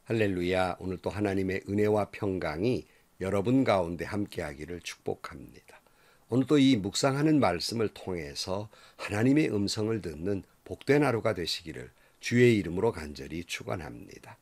할렐루야. 오늘 또 하나님의 은혜와 평강이 여러분 가운데 함께하기를 축복합니다. 오늘 또 이 묵상하는 말씀을 통해서 하나님의 음성을 듣는 복된 하루가 되시기를 주의 이름으로 간절히 축원합니다.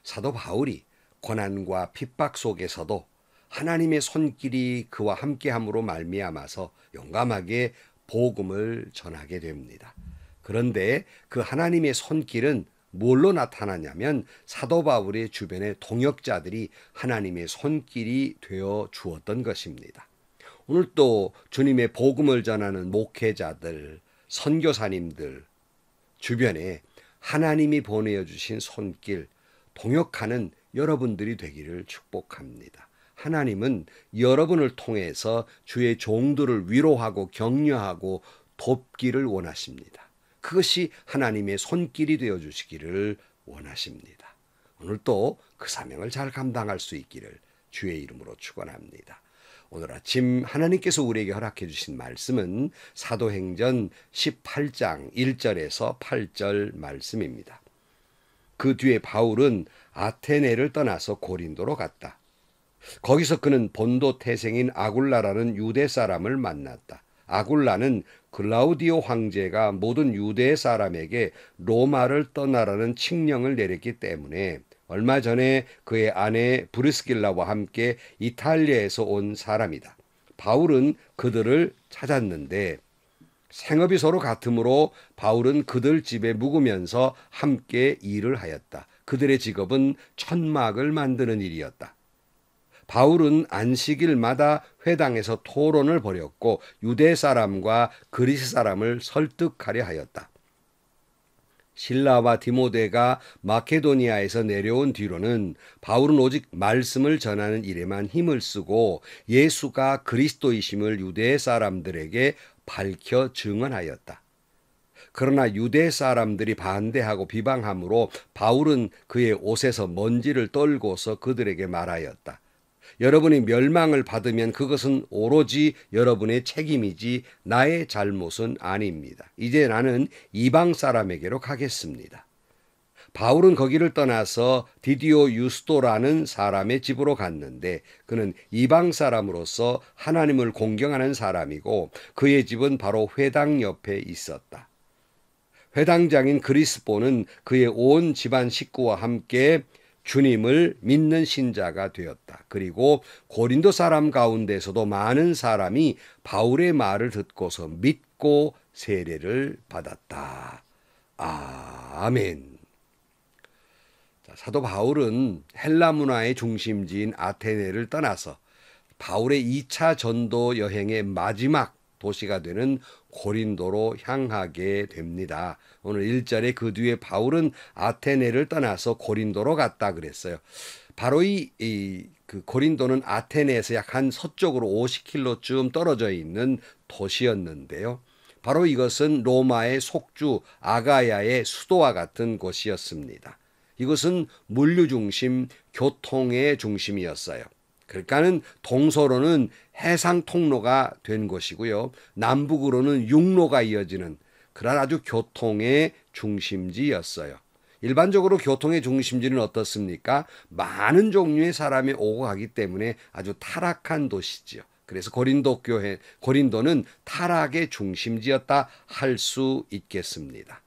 사도 바울이 고난과 핍박 속에서도 하나님의 손길이 그와 함께함으로 말미암아서 용감하게 복음을 전하게 됩니다. 그런데 그 하나님의 손길은 뭘로 나타나냐면 사도 바울의 주변의 동역자들이 하나님의 손길이 되어 주었던 것입니다. 오늘 또 주님의 복음을 전하는 목회자들, 선교사님들 주변에 하나님이 보내어 주신 손길, 동역하는 여러분들이 되기를 축복합니다. 하나님은 여러분을 통해서 주의 종들을 위로하고 격려하고 돕기를 원하십니다. 그것이 하나님의 손길이 되어 주시기를 원하십니다. 오늘 또 그 사명을 잘 감당할 수 있기를 주의 이름으로 축원합니다. 오늘 아침 하나님께서 우리에게 허락해 주신 말씀은 사도행전 18장 1절에서 8절 말씀입니다. 그 뒤에 바울은 아테네를 떠나서 고린도로 갔다. 거기서 그는 본도 태생인 아굴라라는 유대 사람을 만났다. 아굴라는 글라우디오 황제가 모든 유대 사람에게 로마를 떠나라는 칙령을 내렸기 때문에 얼마 전에 그의 아내 브리스길라와 함께 이탈리아에서 온 사람이다. 바울은 그들을 찾았는데 생업이 서로 같으므로 바울은 그들 집에 묵으면서 함께 일을 하였다. 그들의 직업은 천막을 만드는 일이었다. 바울은 안식일마다 회당에서 토론을 벌였고 유대 사람과 그리스 사람을 설득하려 하였다. 실라와 디모데가 마케도니아에서 내려온 뒤로는 바울은 오직 말씀을 전하는 일에만 힘을 쓰고 예수가 그리스도이심을 유대 사람들에게 밝혀 증언하였다. 그러나 유대 사람들이 반대하고 비방함으로 바울은 그의 옷에서 먼지를 떨고서 그들에게 말하였다. 여러분이 멸망을 받으면 그것은 오로지 여러분의 책임이지 나의 잘못은 아닙니다. 이제 나는 이방 사람에게로 가겠습니다. 바울은 거기를 떠나서 디디오 유스도라는 사람의 집으로 갔는데 그는 이방 사람으로서 하나님을 공경하는 사람이고 그의 집은 바로 회당 옆에 있었다. 회당장인 그리스보는 그의 온 집안 식구와 함께 주님을 믿는 신자가 되었다. 그리고 고린도 사람 가운데서도 많은 사람이 바울의 말을 듣고서 믿고 세례를 받았다. 아멘. 사도 바울은 헬라 문화의 중심지인 아테네를 떠나서 바울의 2차 전도 여행의 마지막 도시가 되는 고린도로 향하게 됩니다. 오늘 1절에 그 뒤에 바울은 아테네를 떠나서 고린도로 갔다 그랬어요. 바로 그 고린도는 아테네에서 약 한 서쪽으로 50km쯤 떨어져 있는 도시였는데요. 바로 이것은 로마의 속주 아가야의 수도와 같은 곳이었습니다. 이것은 물류 중심, 교통의 중심이었어요. 그러니까는 동서로는 해상 통로가 된 곳이고요. 남북으로는 육로가 이어지는 그런 아주 교통의 중심지였어요. 일반적으로 교통의 중심지는 어떻습니까? 많은 종류의 사람이 오고 가기 때문에 아주 타락한 도시죠. 그래서 고린도는 타락의 중심지였다 할 수 있겠습니다.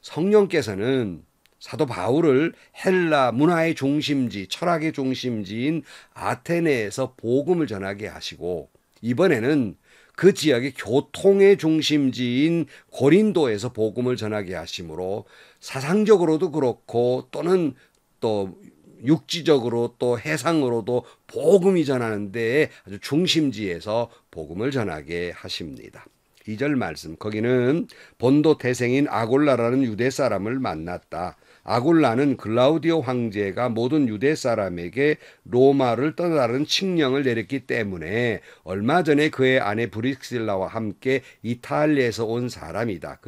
성령께서는 사도 바울을 헬라 문화의 중심지, 철학의 중심지인 아테네에서 복음을 전하게 하시고 이번에는 그 지역의 교통의 중심지인 고린도에서 복음을 전하게 하심으로 사상적으로도 그렇고 또는 또 육지적으로 또 해상으로도 복음이 전하는 데에 아주 중심지에서 복음을 전하게 하십니다. 2절 말씀, 거기는 본도 태생인 아골라라는 유대 사람을 만났다. 아굴라는 글라우디오 황제가 모든 유대 사람에게 로마를 떠나라는 칙령을 내렸기 때문에 얼마 전에 그의 아내 브리스길라와 함께 이탈리아에서 온 사람이다.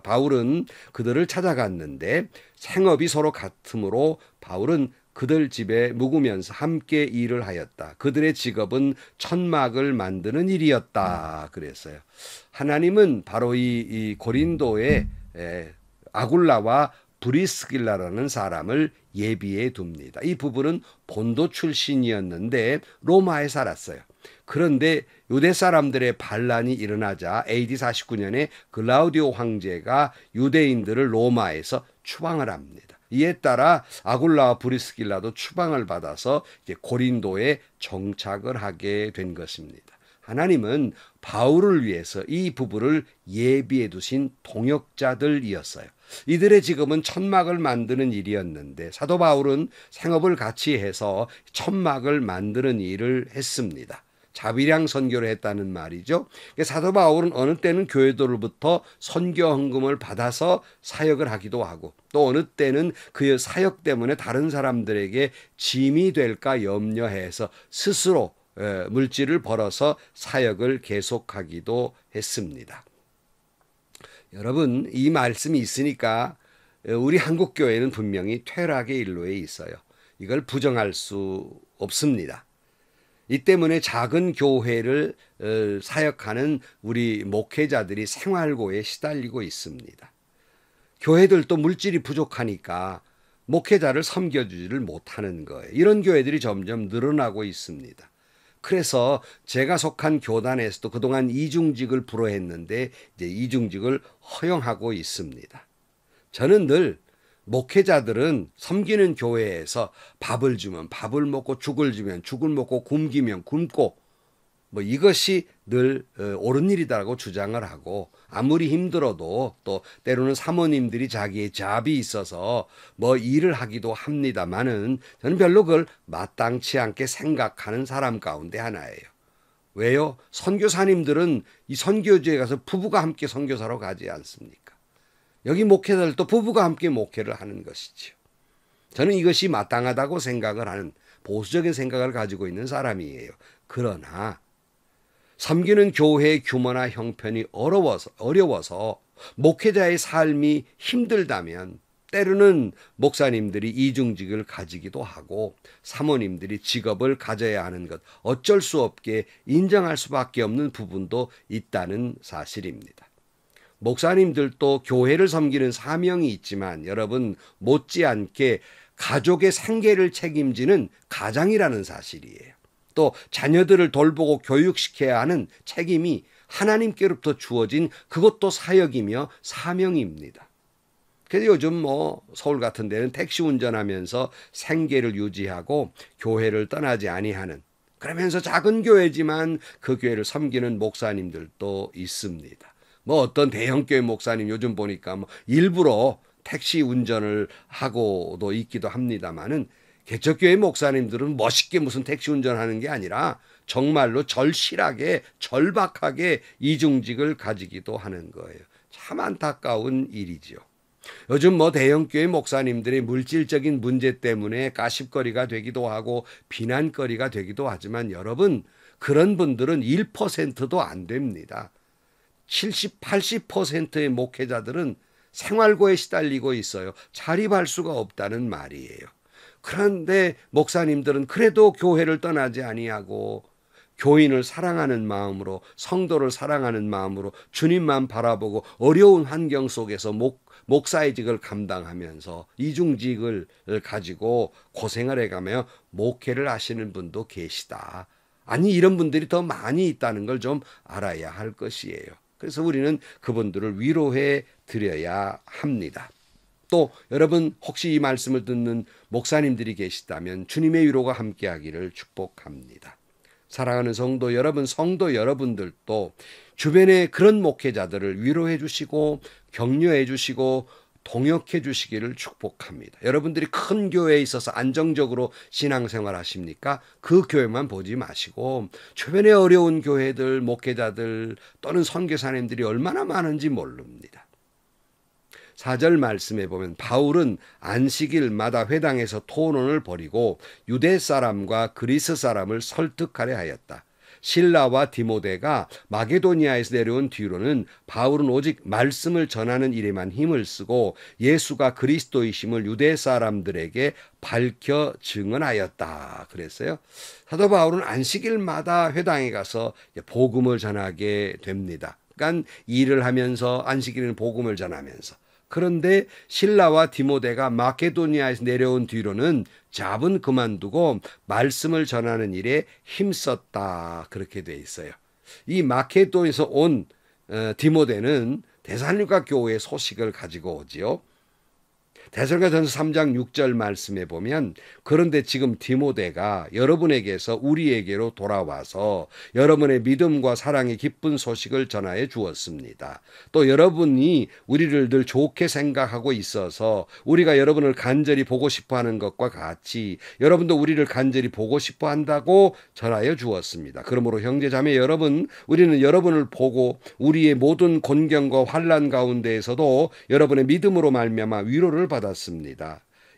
바울은 그들을 찾아갔는데 생업이 서로 같으므로 바울은 그들 집에 묵으면서 함께 일을 하였다. 그들의 직업은 천막을 만드는 일이었다. 그랬어요. 하나님은 바로 이 고린도의 아굴라와 브리스길라라는 사람을 예비해 둡니다. 이 부부는 본도 출신이었는데 로마에 살았어요. 그런데 유대 사람들의 반란이 일어나자 AD 49년에 글라우디오 황제가 유대인들을 로마에서 추방을 합니다. 이에 따라 아굴라와 브리스길라도 추방을 받아서 이제 고린도에 정착을 하게 된 것입니다. 하나님은 바울을 위해서 이 부부를 예비해 두신 동역자들이었어요. 이들의 직업은 천막을 만드는 일이었는데 사도 바울은 생업을 같이 해서 천막을 만드는 일을 했습니다. 자비량 선교를 했다는 말이죠. 사도 바울은 어느 때는 교회들로부터 선교 헌금을 받아서 사역을 하기도 하고 또 어느 때는 그 사역 때문에 다른 사람들에게 짐이 될까 염려해서 스스로 물질을 벌어서 사역을 계속하기도 했습니다. 여러분, 이 말씀이 있으니까 우리 한국 교회는 분명히 퇴락의 일로에 있어요. 이걸 부정할 수 없습니다. 이 때문에 작은 교회를 사역하는 우리 목회자들이 생활고에 시달리고 있습니다. 교회들도 물질이 부족하니까 목회자를 섬겨주지를 못하는 거예요. 이런 교회들이 점점 늘어나고 있습니다. 그래서 제가 속한 교단에서도 그동안 이중직을 불허했는데 이제 이중직을 허용하고 있습니다. 저는 늘 목회자들은 섬기는 교회에서 밥을 주면 밥을 먹고 죽을 주면 죽을 먹고 굶기면 굶고 이것이 늘 옳은 일이다라고 주장을 하고 아무리 힘들어도 또 때로는 사모님들이 자기의 잡이 있어서 일을 하기도 합니다만은 저는 별로 그걸 마땅치 않게 생각하는 사람 가운데 하나예요. 왜요? 선교사님들은 이 선교지에 가서 부부가 함께 선교사로 가지 않습니까? 여기 목회자들도 부부가 함께 목회를 하는 것이지요. 저는 이것이 마땅하다고 생각을 하는 보수적인 생각을 가지고 있는 사람이에요. 그러나 섬기는 교회의 규모나 형편이 어려워서 목회자의 삶이 힘들다면 때로는 목사님들이 이중직을 가지기도 하고 사모님들이 직업을 가져야 하는 것 어쩔 수 없게 인정할 수밖에 없는 부분도 있다는 사실입니다. 목사님들도 교회를 섬기는 사명이 있지만 여러분 못지않게 가족의 생계를 책임지는 가장이라는 사실이에요. 또 자녀들을 돌보고 교육시켜야 하는 책임이 하나님께로부터 주어진 그것도 사역이며 사명입니다. 그래서 요즘 서울 같은 데는 택시 운전하면서 생계를 유지하고 교회를 떠나지 아니하는 그러면서 작은 교회지만 그 교회를 섬기는 목사님들도 있습니다. 어떤 대형교회 목사님 요즘 보니까 일부러 택시 운전을 하고도 있기도 합니다만은 개척교회 목사님들은 멋있게 무슨 택시 운전하는 게 아니라 정말로 절실하게 절박하게 이중직을 가지기도 하는 거예요. 참 안타까운 일이죠. 요즘 대형교회 목사님들의 물질적인 문제 때문에 가십거리가 되기도 하고 비난거리가 되기도 하지만 여러분 그런 분들은 1%도 안 됩니다. 70, 80%의 목회자들은 생활고에 시달리고 있어요. 자립할 수가 없다는 말이에요. 그런데 목사님들은 그래도 교회를 떠나지 아니하고 교인을 사랑하는 마음으로 성도를 사랑하는 마음으로 주님만 바라보고 어려운 환경 속에서 목사의 직을 감당하면서 이중직을 가지고 고생을 해가며 목회를 하시는 분도 계시다. 아니 이런 분들이 더 많이 있다는 걸 좀 알아야 할 것이에요. 그래서 우리는 그분들을 위로해 드려야 합니다. 또 여러분 혹시 이 말씀을 듣는 목사님들이 계시다면 주님의 위로가 함께하기를 축복합니다. 사랑하는 성도 여러분, 성도 여러분들도 주변에 그런 목회자들을 위로해 주시고 격려해 주시고 동역해 주시기를 축복합니다. 여러분들이 큰 교회에 있어서 안정적으로 신앙생활 하십니까? 그 교회만 보지 마시고 주변에 어려운 교회들, 목회자들 또는 선교사님들이 얼마나 많은지 모릅니다. 4절 말씀에 보면 바울은 안식일마다 회당에서 토론을 벌이고 유대 사람과 그리스 사람을 설득하려 하였다. 실라와 디모데가 마게도니아에서 내려온 뒤로는 바울은 오직 말씀을 전하는 일에만 힘을 쓰고 예수가 그리스도이심을 유대 사람들에게 밝혀 증언하였다 그랬어요. 사도 바울은 안식일마다 회당에 가서 복음을 전하게 됩니다. 그러니까 일을 하면서 안식일에는 복음을 전하면서 그런데 실라와 디모데가 마케도니아에서 내려온 뒤로는 잡은 그만두고 말씀을 전하는 일에 힘썼다. 그렇게 돼 있어요. 이 마케도니아에서 온 디모데는 데살로니가 교회의 소식을 가지고 오지요. 데살로니가전서 3장 6절 말씀에 보면 그런데 지금 디모데가 여러분에게서 우리에게로 돌아와서 여러분의 믿음과 사랑의 기쁜 소식을 전하여 주었습니다. 또 여러분이 우리를 늘 좋게 생각하고 있어서 우리가 여러분을 간절히 보고 싶어하는 것과 같이 여러분도 우리를 간절히 보고 싶어 한다고 전하여 주었습니다. 그러므로 형제자매 여러분, 우리는 여러분을 보고 우리의 모든 곤경과 환난 가운데에서도 여러분의 믿음으로 말미암아 위로를 받았습니다.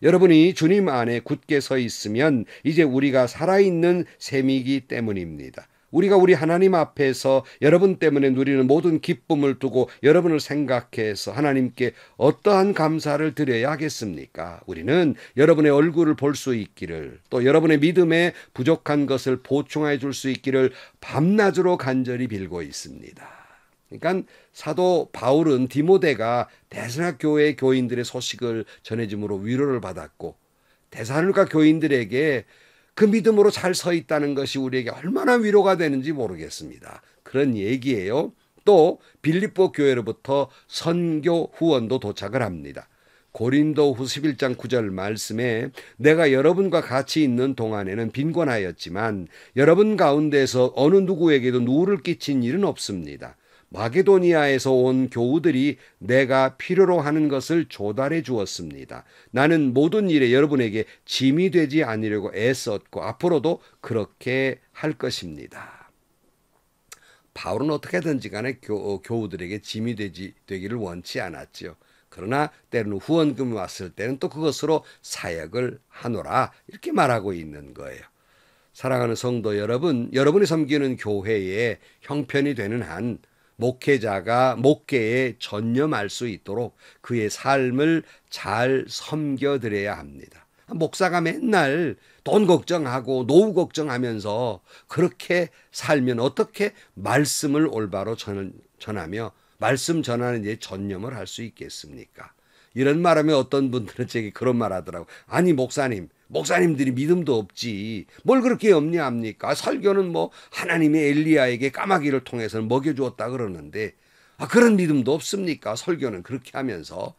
여러분이 주님 안에 굳게 서 있으면 이제 우리가 살아있는 셈이기 때문입니다. 우리가 우리 하나님 앞에서 여러분 때문에 누리는 모든 기쁨을 두고 여러분을 생각해서 하나님께 어떠한 감사를 드려야 하겠습니까? 우리는 여러분의 얼굴을 볼 수 있기를, 또 여러분의 믿음에 부족한 것을 보충해 줄 수 있기를 밤낮으로 간절히 빌고 있습니다. 그러니까 사도 바울은 디모데가 데살로니가 교회 교인들의 소식을 전해줌으로 위로를 받았고, 데살로니가 교인들에게 그 믿음으로 잘 서 있다는 것이 우리에게 얼마나 위로가 되는지 모르겠습니다. 그런 얘기예요. 또 빌립보 교회로부터 선교 후원도 도착을 합니다. 고린도후서 11장 9절 말씀에 내가 여러분과 같이 있는 동안에는 빈곤하였지만 여러분 가운데서 어느 누구에게도 누를 끼친 일은 없습니다. 마게도니아에서 온 교우들이 내가 필요로 하는 것을 조달해 주었습니다. 나는 모든 일에 여러분에게 짐이 되지 않으려고 애썼고 앞으로도 그렇게 할 것입니다. 바울은 어떻게든지 간에 교우들에게 짐이 되기를 원치 않았죠. 그러나 때로는 후원금이 왔을 때는 또 그것으로 사역을 하노라 이렇게 말하고 있는 거예요. 사랑하는 성도 여러분, 여러분이 섬기는 교회에 형편이 되는 한 목회자가 목회에 전념할 수 있도록 그의 삶을 잘 섬겨드려야 합니다. 목사가 맨날 돈 걱정하고 노후 걱정하면서 그렇게 살면 어떻게 말씀을 올바로 전하며 말씀 전하는 데 전념을 할 수 있겠습니까? 이런 말하면 어떤 분들은 제게 그런 말 하더라고. 아니 목사님들이 믿음도 없지 뭘 그렇게 염려합니까? 설교는 뭐 하나님의 엘리야에게 까마귀를 통해서 먹여주었다 그러는데 그런 믿음도 없습니까? 설교는 그렇게 하면서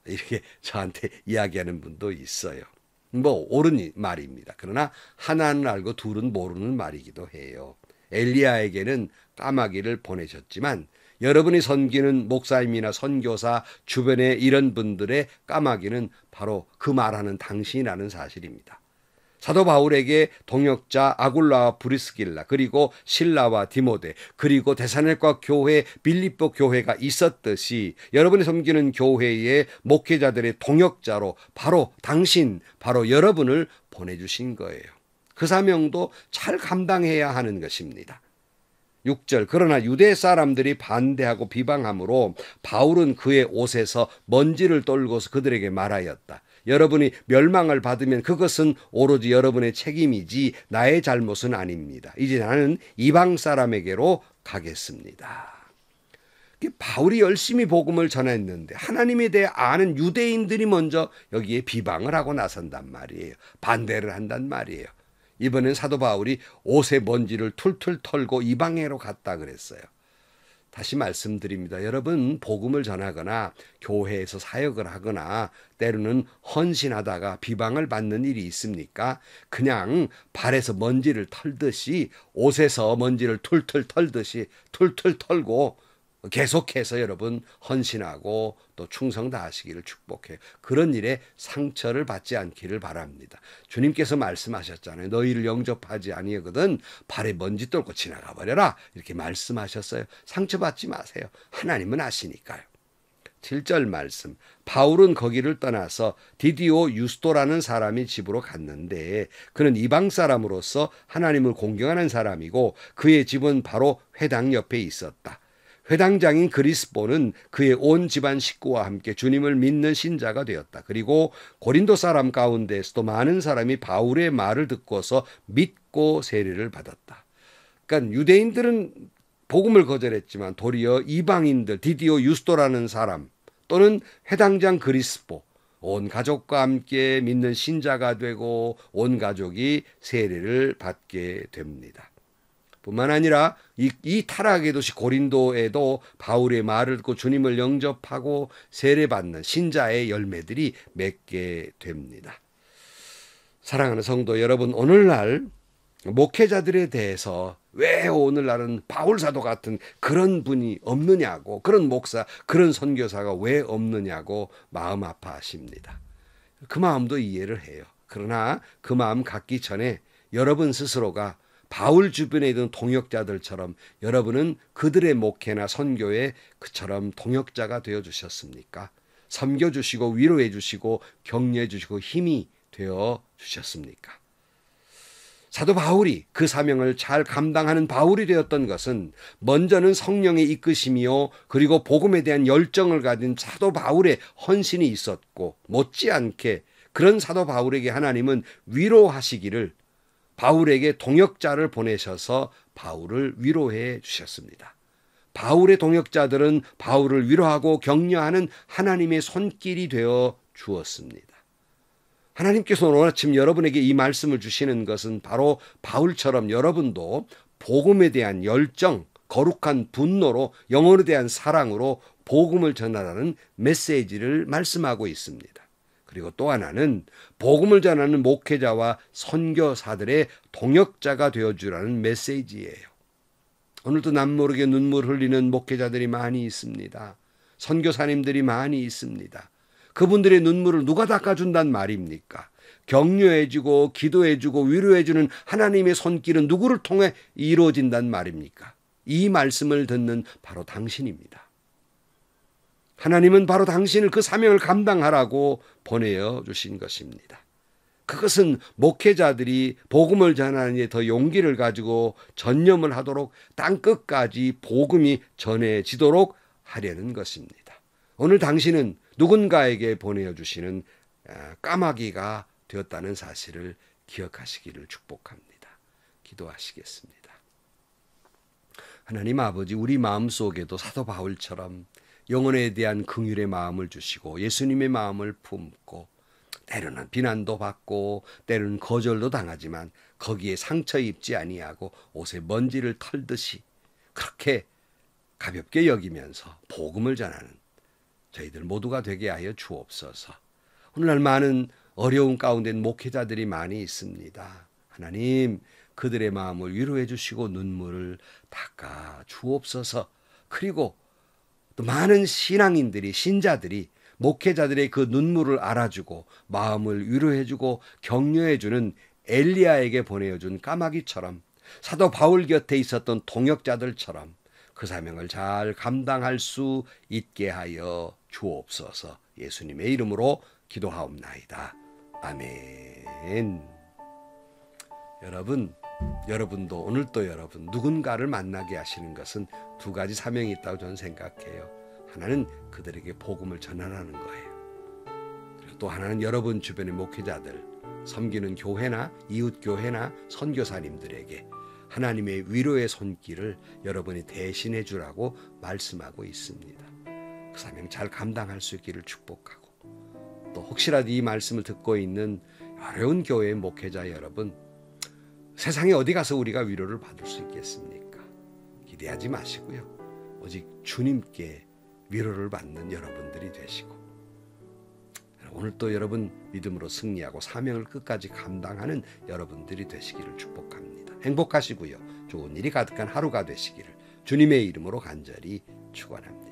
이렇게 저한테 이야기하는 분도 있어요. 뭐 옳은 말입니다. 그러나 하나는 알고 둘은 모르는 말이기도 해요. 엘리야에게는 까마귀를 보내셨지만 여러분이 섬기는 목사님이나 선교사 주변에 이런 분들의 까마귀는 바로 그 말하는 당신이라는 사실입니다. 사도 바울에게 동역자 아굴라와 브리스길라 그리고 실라와 디모데 그리고 데살로니가 교회 빌립보 교회가 있었듯이 여러분이 섬기는 교회의 목회자들의 동역자로 바로 당신 바로 여러분을 보내주신 거예요. 그 사명도 잘 감당해야 하는 것입니다. 6절 그러나 유대 사람들이 반대하고 비방함으로 바울은 그의 옷에서 먼지를 떨고서 그들에게 말하였다. 여러분이 멸망을 받으면 그것은 오로지 여러분의 책임이지 나의 잘못은 아닙니다. 이제 나는 이방 사람에게로 가겠습니다. 바울이 열심히 복음을 전했는데 하나님에 대해 아는 유대인들이 먼저 여기에 비방을 하고 나선단 말이에요. 반대를 한단 말이에요. 이번엔 사도 바울이 옷의 먼지를 툴툴 털고 이방에로 갔다 그랬어요. 다시 말씀드립니다. 여러분 복음을 전하거나 교회에서 사역을 하거나 때로는 헌신하다가 비방을 받는 일이 있습니까? 그냥 발에서 먼지를 털듯이 옷에서 먼지를 툴툴 털듯이 툴툴 털고 계속해서 여러분 헌신하고 또 충성 다하시기를 축복해요. 그런 일에 상처를 받지 않기를 바랍니다. 주님께서 말씀하셨잖아요. 너희를 영접하지 아니하거든 발에 먼지 떨고 지나가 버려라 이렇게 말씀하셨어요. 상처받지 마세요. 하나님은 아시니까요. 7절 말씀 바울은 거기를 떠나서 디디오 유스도라는 사람이 집으로 갔는데 그는 이방 사람으로서 하나님을 공경하는 사람이고 그의 집은 바로 회당 옆에 있었다. 회당장인 그리스보는 그의 온 집안 식구와 함께 주님을 믿는 신자가 되었다. 그리고 고린도 사람 가운데에서도 많은 사람이 바울의 말을 듣고서 믿고 세례를 받았다. 그러니까 유대인들은 복음을 거절했지만 도리어 이방인들 디디오 유스도라는 사람 또는 회당장 그리스포, 온 가족과 함께 믿는 신자가 되고 온 가족이 세례를 받게 됩니다. 뿐만 아니라 이 타락의 도시 고린도에도 바울의 말을 듣고 주님을 영접하고 세례받는 신자의 열매들이 맺게 됩니다. 사랑하는 성도 여러분, 오늘날 목회자들에 대해서 왜 오늘날은 바울사도 같은 그런 분이 없느냐고, 그런 목사, 그런 선교사가 왜 없느냐고 마음 아파하십니다. 그 마음도 이해를 해요. 그러나 그 마음 갖기 전에 여러분 스스로가 바울 주변에 있는 동역자들처럼 여러분은 그들의 목회나 선교에 그처럼 동역자가 되어주셨습니까? 섬겨주시고 위로해주시고 격려해주시고 힘이 되어주셨습니까? 사도 바울이 그 사명을 잘 감당하는 바울이 되었던 것은 먼저는 성령의 이끄심이요, 그리고 복음에 대한 열정을 가진 사도 바울의 헌신이 있었고, 못지않게 그런 사도 바울에게 하나님은 위로하시기를 바울에게 동역자를 보내셔서 바울을 위로해 주셨습니다. 바울의 동역자들은 바울을 위로하고 격려하는 하나님의 손길이 되어 주었습니다. 하나님께서 오늘 아침 여러분에게 이 말씀을 주시는 것은 바로 바울처럼 여러분도 복음에 대한 열정, 거룩한 분노로, 영혼에 대한 사랑으로 복음을 전하라는 메시지를 말씀하고 있습니다. 그리고 또 하나는 복음을 전하는 목회자와 선교사들의 동역자가 되어주라는 메시지예요. 오늘도 남모르게 눈물 흘리는 목회자들이 많이 있습니다. 선교사님들이 많이 있습니다. 그분들의 눈물을 누가 닦아준단 말입니까? 격려해주고 기도해주고 위로해주는 하나님의 손길은 누구를 통해 이루어진단 말입니까? 이 말씀을 듣는 바로 당신입니다. 하나님은 바로 당신을 그 사명을 감당하라고 보내어 주신 것입니다. 그것은 목회자들이 복음을 전하는 데 더 용기를 가지고 전념을 하도록 땅끝까지 복음이 전해지도록 하려는 것입니다. 오늘 당신은 누군가에게 보내주시는 까마귀가 되었다는 사실을 기억하시기를 축복합니다. 기도하시겠습니다. 하나님 아버지, 우리 마음속에도 사도 바울처럼 영혼에 대한 긍휼의 마음을 주시고 예수님의 마음을 품고 때로는 비난도 받고 때로는 거절도 당하지만 거기에 상처 입지 아니하고 옷에 먼지를 털듯이 그렇게 가볍게 여기면서 복음을 전하는 저희들 모두가 되게 하여 주옵소서. 오늘날 많은 어려운 가운데 목회자들이 많이 있습니다. 하나님, 그들의 마음을 위로해 주시고 눈물을 닦아 주옵소서. 그리고 또 많은 신앙인들이, 신자들이 목회자들의 그 눈물을 알아주고 마음을 위로해주고 격려해주는 엘리야에게 보내어준 까마귀처럼 사도 바울 곁에 있었던 동역자들처럼 그 사명을 잘 감당할 수 있게 하여 주옵소서. 예수님의 이름으로 기도하옵나이다. 아멘. 여러분도 오늘도 여러분 누군가를 만나게 하시는 것은 두 가지 사명이 있다고 저는 생각해요. 하나는 그들에게 복음을 전하라는 거예요. 그리고 또 하나는 여러분 주변의 목회자들, 섬기는 교회나 이웃교회나 선교사님들에게 하나님의 위로의 손길을 여러분이 대신해 주라고 말씀하고 있습니다. 그 사명 잘 감당할 수 있기를 축복하고, 또 혹시라도 이 말씀을 듣고 있는 어려운 교회의 목회자 여러분, 세상에 어디 가서 우리가 위로를 받을 수 있겠습니까? 기대하지 마시고요. 오직 주님께 위로를 받는 여러분들이 되시고, 오늘 또 여러분 믿음으로 승리하고 사명을 끝까지 감당하는 여러분들이 되시기를 축복합니다. 행복하시고요. 좋은 일이 가득한 하루가 되시기를 주님의 이름으로 간절히 축원합니다.